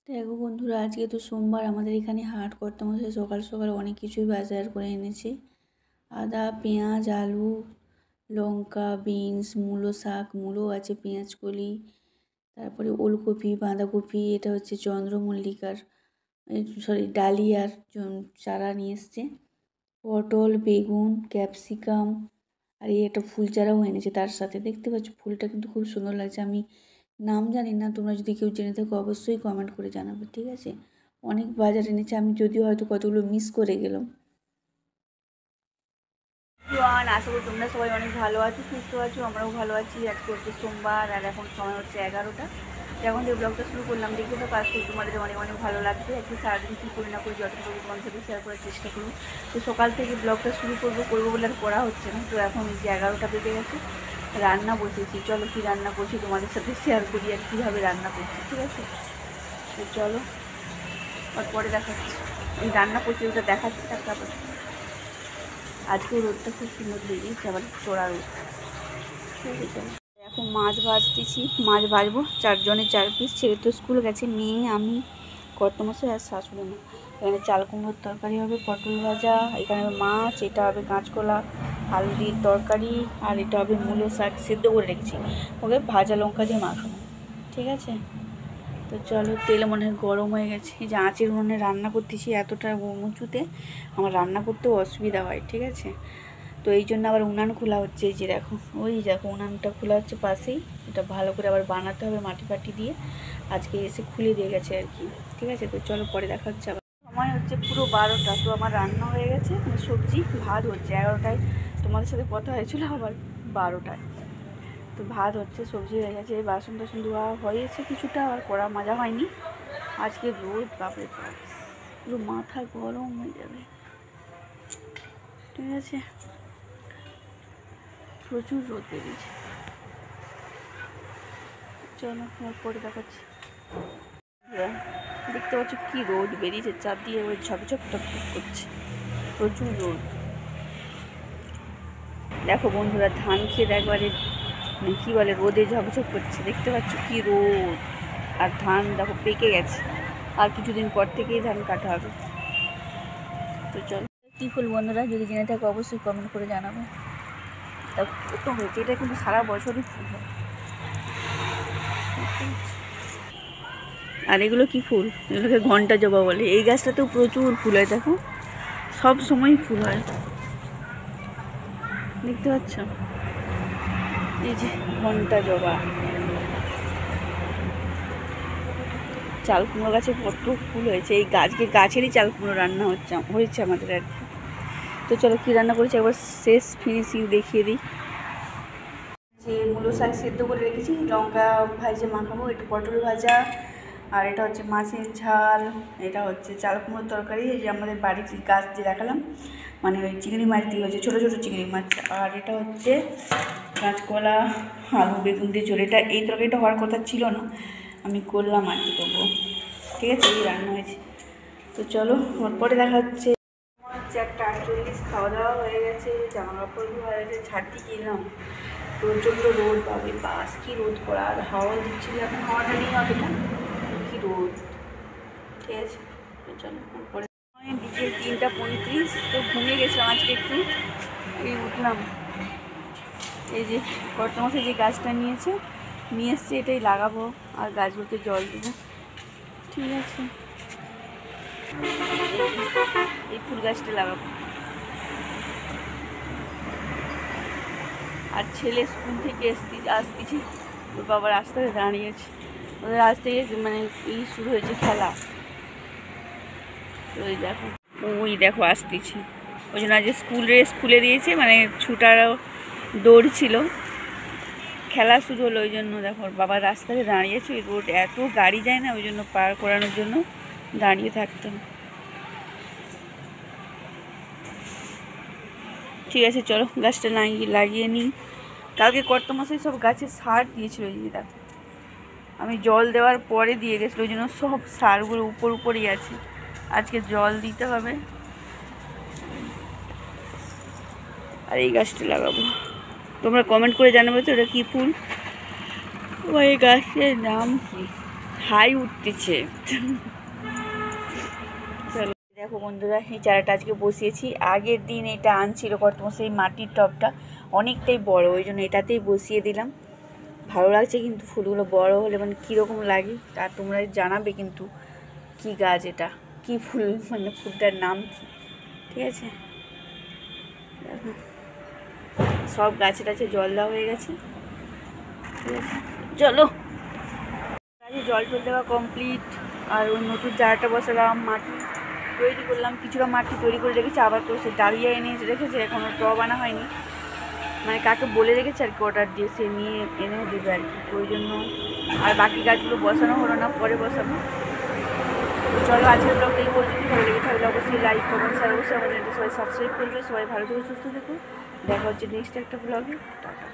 দেখো বন্ধুরা, আজকে তো সোমবার, আমাদের এখানে হাট কর্তামশাই সকাল সকাল অনেক কিছুই বাজার করে এনেছে। আদা, পেঁয়াজ, আলু, লঙ্কা, বিনস, মূলো শাক, মূলো আছে, পেঁয়াজ কলি, তারপরে ওলকপি, বাঁধাকপি, এটা হচ্ছে চন্দ্রমল্লিকার ডালিয়ার চারা নিয়ে এসছে, পটল, বেগুন, ক্যাপসিকাম, আর এই একটা ফুল চারাও এনেছে তার সাথে। দেখতে পাচ্ছ ফুলটা কিন্তু খুব সুন্দর লাগছে। আমি নাম জানি না, তোমরা যদি কেউ জেনে থাকো অবশ্যই কমেন্ট করে জানাবে, ঠিক আছে? অনেক বাজার এনেছে, আমি যদিও হয়তো কতগুলো মিস করে গেলাম। আশা করি তোমরা সবাই অনেক ভালো আছো, সুস্থ আছো, আমরাও ভালো আছি। আজকে হচ্ছে সোমবার আর এখন সময় হচ্ছে 11টা। যখন যে ব্লগটা শুরু করলাম দেখে তো কাজ করি, তোমাদের অনেক অনেক ভালো লাগছে। একটু সারাদিন কী করি না করি যতটুকু তোমাদের সাথে শেয়ার করার চেষ্টা করি। তো সকাল থেকে ব্লগটা শুরু করবো বলে আর করা হচ্ছে না। তো এখন এই যে 11টা বেজে গেছে, রান্না বসেছি। চলো কী রান্না করছি তোমাদের সাথে শেয়ার করি আর কীভাবে রান্না করছি, ঠিক আছে? তো চলো আর পরে দেখাচ্ছি, এই রান্না করছি ওটা দেখাচ্ছি। তারপর আজকে রোদটা খুব সুন্দর বেরিয়েছে, আবার চড়া রোদ, ঠিক আছে? চলো এখন মাছ ভাজতেছি, মাছ ভাজবো। 4 জনের 4 পিস। ছেলে তো স্কুল গেছে, মেয়ে, আমি, কর্তামশাই আর শাশুড়ি মা। এখানে চাল কুমড়োর তরকারি হবে, পটল ভাজা, এখানে হবে মাছ, এটা হবে কাঁচকলা আলু দিয়ে তরকারি, আর এটা হবে মূলো শাক সেদ্ধ করে রেখেছি, ওকে ভাজা লঙ্কা দিয়ে মাখানো, ঠিক আছে? তো চলো, তেল মনে হয় গরম হয়ে গেছে। এই যে আঁচের উনুনে রান্না করতেছি, এতটা উঁচুতে আমার রান্না করতেও অসুবিধা হয়, ঠিক আছে? তো এই জন্য আবার উনান খোলা হচ্ছে। এই যে দেখো, ওই দেখো উনানটা খোলা হচ্ছে পাশেই। এটা ভালো করে আবার বানাতে হবে মাটি ফাটি দিয়ে। আজকে এসে খুলে দিয়ে গেছে আর কি, ঠিক আছে? তো চলো পরে দেখা হচ্ছে আবার। সময় হচ্ছে পুরো 12টা, তো আমার রান্না হয়ে গেছে, সবজি ভাত হচ্ছে। 11টায় তোমাদের সাথে কথা হয়েছিল, আবার 12টায়। তো ভাত হচ্ছে, সবজি হয়ে গেছে, বাসন টাসন ধোয়া হয়েছে কিছুটা, আর কড়া মাজা হয়নি। আজকে রোদ বাপরে বাপ, পুরো মাথা গরম হয়ে যাবে, ঠিক আছে? প্রচুর রোদ বেরিয়েছে। চলো পরে দেখাচ্ছি। দেখতে পাচ্ছ কি রোদ বেরিয়েছে, চাপ দিয়ে ওই ঝপঝপ টপটপ করছে, প্রচুর রোদ। দেখো বন্ধুরা, ধান খেত একবারে কী বলে রোদে ঝপঝপ করছে, দেখতে পাচ্ছ কি রোদ। আর ধান দেখো পেকে গেছে, আর কিছুদিন পর থেকেই ধান কাটা হবে। তো চলো, কী ফুল বন্ধুরা, যদি জেনে থাকো অবশ্যই কমেন্ট করে জানাবে। তা তো হয়েছে, এটা কিন্তু সারা বছরই ফুল হয়। আর এগুলো কি ফুল? এগুলোকে ঘন্টা জবা বলে। এই গাছটাতেও প্রচুর ফুল হয়, দেখো সব সময় ফুল হয়, দেখতে পাচ্ছ? এই যে ঘন্টা জবা। চাল কুমড়ো গাছে কত ফুল হয়েছে, এই গাছেরই চাল কুমড়ো রান্না হয়েছে আমাদের আর কি। তো চলো কী রান্না করেছি একবার শেষ ফিনিশিং দেখিয়ে দিই। যে মূলো শাক সেদ্ধ করে রেখেছি, লঙ্কা ভাজে মাখাবো, একটু পটল ভাজা, আর এটা হচ্ছে মাছের ঝাল, এটা হচ্ছে চাল কুমড়োর তরকারি। এই যে আমাদের বাড়ির গাছ যে দেখালাম, মানে ওই চিংড়ি মাছ দিয়ে হচ্ছে, ছোটো ছোটো চিংড়ি মাছ। আর এটা হচ্ছে কাঁচকলা আলু বেগুন দিয়ে ঝোল। এই তরকারিটা হওয়ার কথা ছিল না, আমি করলাম আর কি, তবুও ঠিক আছে, এই রান্না হয়েছে। তো চলো পরে দেখা হচ্ছে। হচ্ছে 1:48, খাওয়া দাওয়া হয়ে গেছে, জামা কাপড় ধোয়া হয়ে গেছে, ছাড়তে গেলাম, প্রচণ্ড রোদ পাবে, বাস কি রোদ করা, আর হাওয়া দিচ্ছিল, এখন হাওয়াটা নেই অতটা, কি রোদ, ঠিক আছে? তো চলো পরে। বিকেল 3:35, তো ঘুমিয়ে গেছিলাম আজকে একটু, এই উঠলাম। এই যে কর্তামশাই যে গাছটা নিয়ে এসছে, এটাই লাগাবো আর গাছগুলোতে জল দেবো, ঠিক আছে? এই ফুল গাছটা লাগাবো। আর ছেলে স্কুল থেকে আসতেছি, ওর বাবা রাস্তায় দাঁড়িয়েছে, ওদের আজ থেকে মানে শুরু হয়েছে খেলা। তো ওই দেখো আসতেছি, ওই জন্য আজ স্কুল ড্রেস খুলে দিয়েছে, মানে ছুটারও দৌড় ছিল, খেলা শুরু হলো, ওই জন্য দেখো ওর বাবা রাস্তায় দাঁড়িয়েছে। ওই রোড এত গাড়ি যায় না, ওই জন্য পার করানোর জন্য দাঁড়িয়ে থাকতাম। ঠিক আছে চলো গাছটা লাগিয়ে নিই। কালকে কর্তামশাই সব গাছে সার দিয়েছিল, এই যে দেখো আমি জল দেওয়ার পরে দিয়ে গেছিলো, ওই জন্য সব সারগুলো উপরই আছে। আজকে জল দিতে হবে, আর এই গাছটা লাগাবো। তোমরা কমেন্ট করে জানাবে তো এটা কী ফুল, ও এই গাছের নাম কি, হাই উঠতেছে। চলো দেখো বন্ধুরা, এই চারাটা আজকে বসিয়েছি। আগের দিন এটা আনছিল কর্তমা, সেই মাটির টবটা অনেকটাই বড়, ওই জন্য এটাতেই বসিয়ে দিলাম। ভালো লাগছে কিন্তু ফুলগুলো বড় হলে মানে কীরকম লাগে তা তোমরা জানাবে কিন্তু। কি গাছ এটা, কি ফুল, মানে ফুলটার নাম কি, ঠিক আছে। দেখো সব গাছে টাছে জল দেওয়া হয়ে গেছে, ঠিক আছে। চলো গাছে জল টল দেওয়া কমপ্লিট। আর ওই নতুন চারাটা বসালাম, মাটি তৈরি করলাম, কিছুটা মাটি তৈরি করে রেখেছি, আবার তো সে ডালিয়া এনে রেখেছে, এখনও টব আনা হয়নি, মানে কাকে বলে রেখেছে আর কি, অর্ডার দিয়ে সে নিয়ে এনে দেবে আর কি, ওই জন্য। আর বাকি গাছগুলো বসানো হলো না, পরে বসাবো। তো চলো আজকের ব্লগটা এই পর্যন্ত। ভালো লেগে থাকলে অবশ্যই লাইক কমেন্ট শেয়ার, অবশ্যই আমাদের সবাই সাবস্ক্রাইব করবে। সবাই ভালো থেকে সুস্থ থেকো, দেখা হচ্ছে নেক্সট একটা ব্লগে। টাটা।